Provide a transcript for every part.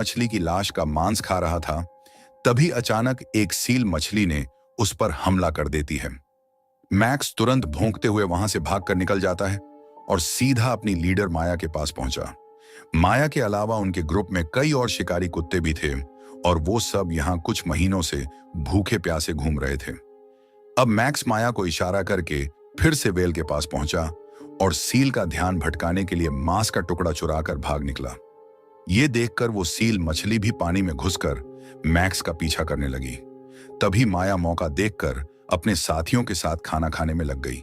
मछली की लाश का मांस खा रहा था, तभी अचानक एक सील मछली ने उस पर हमला कर देती है। मैक्स तुरंत भौंकते हुए वहां से भागकर निकल जाता है और सीधा अपनी लीडर माया के पास पहुंचा। माया के अलावा उनके ग्रुप में कई और शिकारी कुत्ते भी थे और वो सब यहाँ कुछ महीनों से भूखे प्यासे घूम रहे थे। अब मैक्स माया को इशारा करके फिर से वेल के पास पहुंचा और सील का ध्यान भटकाने के लिए मांस का टुकड़ा चुराकर भाग निकला। ये देखकर वो सील मछली भी पानी में घुसकर मैक्स का पीछा करने लगी। तभी माया मौका देखकर अपने साथियों के साथ खाना खाने में लग गई।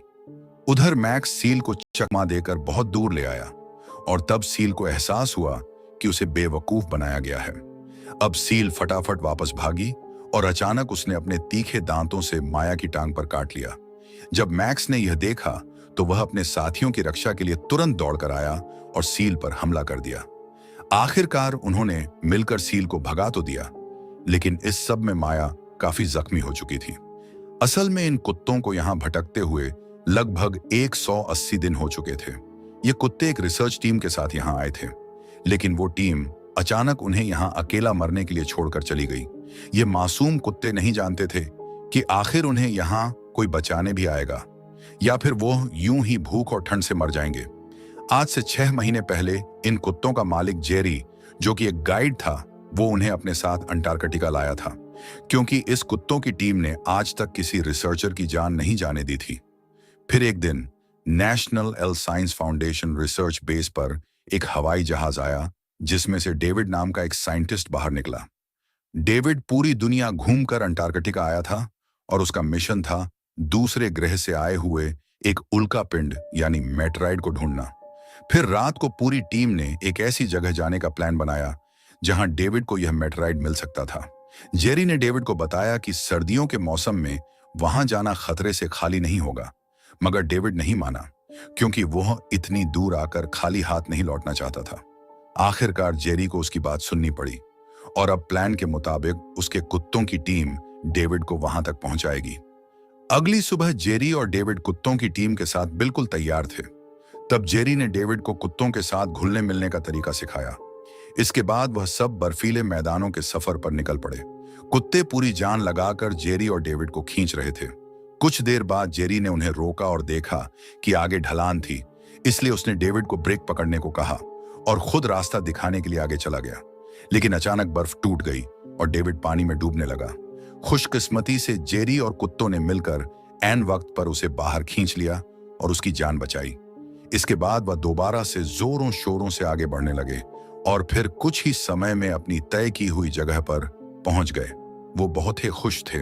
उधर मैक्स सील को चकमा देकर बहुत दूर ले आया और तब सील को एहसास हुआ कि उसे बेवकूफ बनाया गया है। अब सील फटाफट वापस भागी और अचानक उसने अपने तीखे दांतों से माया की टांग पर काट लिया। जब मैक्स ने यह देखा तो वह अपने साथियों की रक्षा के लिए तुरंत दौड़कर आया और सील पर हमला कर दिया। आखिरकार उन्होंने मिलकर सील को भगा तो दिया, लेकिन इस सब में माया काफी जख्मी हो चुकी थी। असल में इन कुत्तों को यहाँ भटकते हुए लगभग 180 दिन हो चुके थे। ये कुत्ते एक रिसर्च टीम के साथ यहाँ आए थे, लेकिन वो टीम अचानक उन्हें यहाँ अकेला मरने के लिए छोड़कर चली गई। ये मासूम कुत्ते नहीं जानते थे कि आखिर उन्हें यहाँ कोई बचाने भी आएगा या फिर वो यूं ही भूख और ठंड से मर जाएंगे। आज से 6 महीने पहले इन कुत्तों का मालिक जेरी, जो कि एक गाइड था, वो उन्हें अपने साथ अंटार्कटिका लाया था, क्योंकि इस कुत्तों की टीम ने आज तक किसी रिसर्चर की जान नहीं जाने दी थी। फिर एक दिन national L science foundation research base पर एक हवाई जहाज आया, जिसमें से डेविड नाम का एक साइंटिस्ट बाहर निकला। डेविड पूरी दुनिया घूमकर अंटार्कटिका आया था और उसका मिशन था दूसरे ग्रह से आए हुए एक उल्का पिंड यानी मेटराइड को ढूंढना। फिर रात को पूरी टीम ने एक ऐसी जगह जाने का प्लान बनाया जहां डेविड को यह मेटराइड मिल सकता था। जेरी ने डेविड को बताया कि सर्दियों के मौसम में वहां जाना खतरे से खाली नहीं होगा, मगर डेविड नहीं माना, क्योंकि वह इतनी दूर आकर खाली हाथ नहीं लौटना चाहता था। आखिरकार जेरी को उसकी बात सुननी पड़ी और अब प्लान के मुताबिक उसके कुत्तों की टीम डेविड को वहां तक पहुंचाएगी। अगली सुबह जेरी और डेविड कुत्तों की टीम के साथ बिल्कुल तैयार थे। तब जेरी ने डेविड को कुत्तों के साथ घुलने मिलने का तरीका सिखाया। इसके बाद वह सब बर्फीले मैदानों के सफर पर निकल पड़े। कुत्ते पूरी जान लगाकर जेरी और डेविड को खींच रहे थे। कुछ देर बाद जेरी ने उन्हें रोका और देखा कि आगे ढलान थी, इसलिए उसने डेविड को ब्रेक पकड़ने को कहा और खुद रास्ता दिखाने के लिए आगे चला गया। लेकिन अचानक बर्फ टूट गई और डेविड पानी में डूबने लगा। खुशकिस्मती से जेरी और कुत्तों ने मिलकर ऐन वक्त पर उसे बाहर खींच लिया और उसकी जान बचाई। इसके बाद वह दोबारा से जोरों शोरों से आगे बढ़ने लगे और फिर कुछ ही समय में अपनी तय की हुई जगह पर पहुंच गए। वो बहुत ही खुश थे,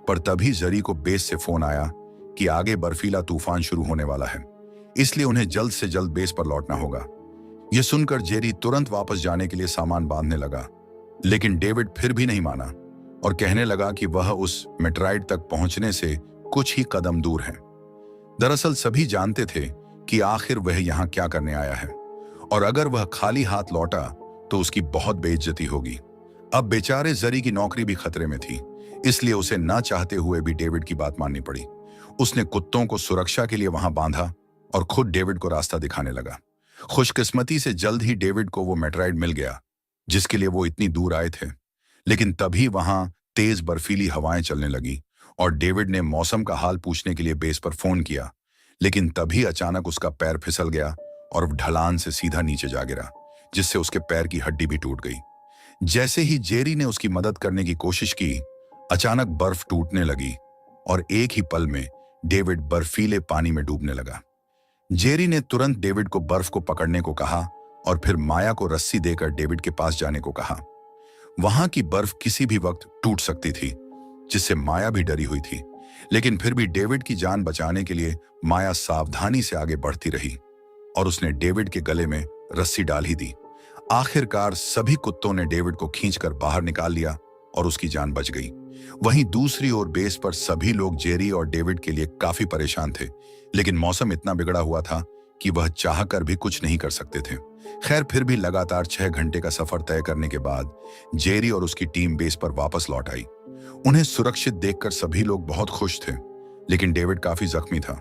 पर तभी जरी को बेस से फोन आया कि आगे बर्फीला तूफान शुरू होने वाला है, इसलिए उन्हें जल्द से जल्द बेस पर लौटना होगा। यह सुनकर जेरी तुरंत वापस जाने के लिए सामान बांधने लगा, लेकिन डेविड फिर भी नहीं माना और कहने लगा कि वह उस मेटराइड तक पहुंचने से कुछ ही कदम दूर है। दरअसल सभी जानते थे कि आखिर वह यहाँ क्या करने आया है, और अगर वह खाली हाथ लौटा तो उसकी बहुत बेइज्जती होगी। अब बेचारे जरी की नौकरी भी खतरे में थी, इसलिए उसे ना चाहते हुए भी डेविड की बात माननी पड़ी। उसने कुत्तों को सुरक्षा के लिए वहां बांधा और खुद डेविड को रास्ता दिखाने लगा। खुशकिस्मती से जल्द ही डेविड को वो मेटराइड मिल गया जिसके लिए वो इतनी दूर आए थे। लेकिन तभी वहां तेज बर्फीली हवाएं चलने लगी और डेविड ने मौसम का हाल पूछने के लिए बेस पर फोन किया, लेकिन तभी अचानक उसका पैर फिसल गया और ढलान से सीधा नीचे जा गिरा, जिससे उसके पैर की हड्डी भी टूट गई। जैसे ही जेरी ने उसकी मदद करने की कोशिश की, अचानक बर्फ टूटने लगी और एक ही पल में डेविड बर्फीले पानी में डूबने लगा। जेरी ने तुरंत डेविड को बर्फ को पकड़ने को कहा और फिर माया को रस्सी देकर डेविड के पास जाने को कहा। वहां की बर्फ किसी भी वक्त टूट सकती थी, जिससे माया भी डरी हुई थी, लेकिन फिर भी डेविड की जान बचाने के लिए माया सावधानी से आगे बढ़ती रही और उसने डेविड के गले में रस्सी डाल ही दी। आखिरकार सभी कुत्तों ने डेविड को खींचकर बाहर निकाल लिया और उसकी जान बच गई। वहीं दूसरी ओर बेस पर सभी लोग जेरी और डेविड के लिए काफी परेशान थे, लेकिन मौसम इतना बिगड़ा हुआ था कि वह चाहकर भी कुछ नहीं कर सकते थे। खैर, फिर भी लगातार 6 घंटे का सफर तय करने के बाद जेरी और उसकी टीम बेस पर वापस लौट आई। उन्हें सुरक्षित देखकर सभी लोग बहुत खुश थे, लेकिन डेविड काफी जख्मी था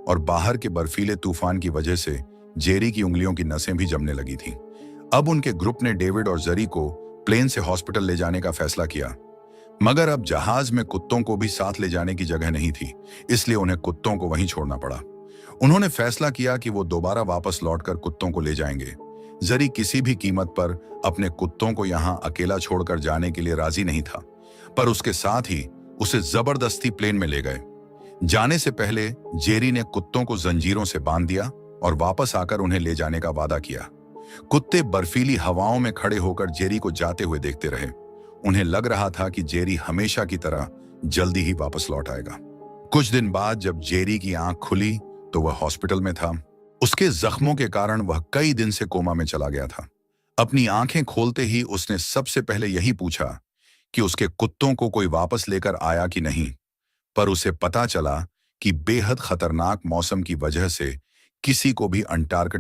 और बाहर के बर्फीले तूफान की वजह से जेरी की उंगलियों की नसें भी जमने लगी थीं। अब उनके ग्रुप ने डेविड और जरी को प्लेन से हॉस्पिटल ले जाने का फैसला किया। मगर अब जहाज में कुत्तों को भी साथ ले जाने की जगह नहीं थी, इसलिए उन्हें कुत्तों को वहीं छोड़ना पड़ा। उन्होंने फैसला किया कि वो दोबारा वापस लौटकर कुत्तों को ले जाएंगे। जरी किसी भी कीमत पर अपने कुत्तों को यहां अकेला छोड़कर जाने के लिए राजी नहीं था, पर उसके साथ ही उसे जबरदस्ती प्लेन में ले गए। जाने से पहले जेरी ने कुत्तों को जंजीरों से बांध दिया और वापस आकर उन्हें ले जाने का वादा किया। कुत्ते बर्फीली हवाओं में खड़े होकर जेरी को जाते हुए देखते रहे। उन्हें लग रहा था कि जेरी हमेशा की तरह जल्दी ही वापस लौट आएगा। कुछ दिन बाद जब जेरी की आंख खुली तो वह हॉस्पिटल में था। उसके जख्मों के कारण वह कई दिन से कोमा में चला गया था। अपनी आंखें खोलते ही उसने सबसे पहले यही पूछा कि उसके कुत्तों को कोई वापस लेकर आया कि नहीं, पर उसे पता चला कि बेहद खतरनाक मौसम की वजह से किसी को भी अंटार्कटिका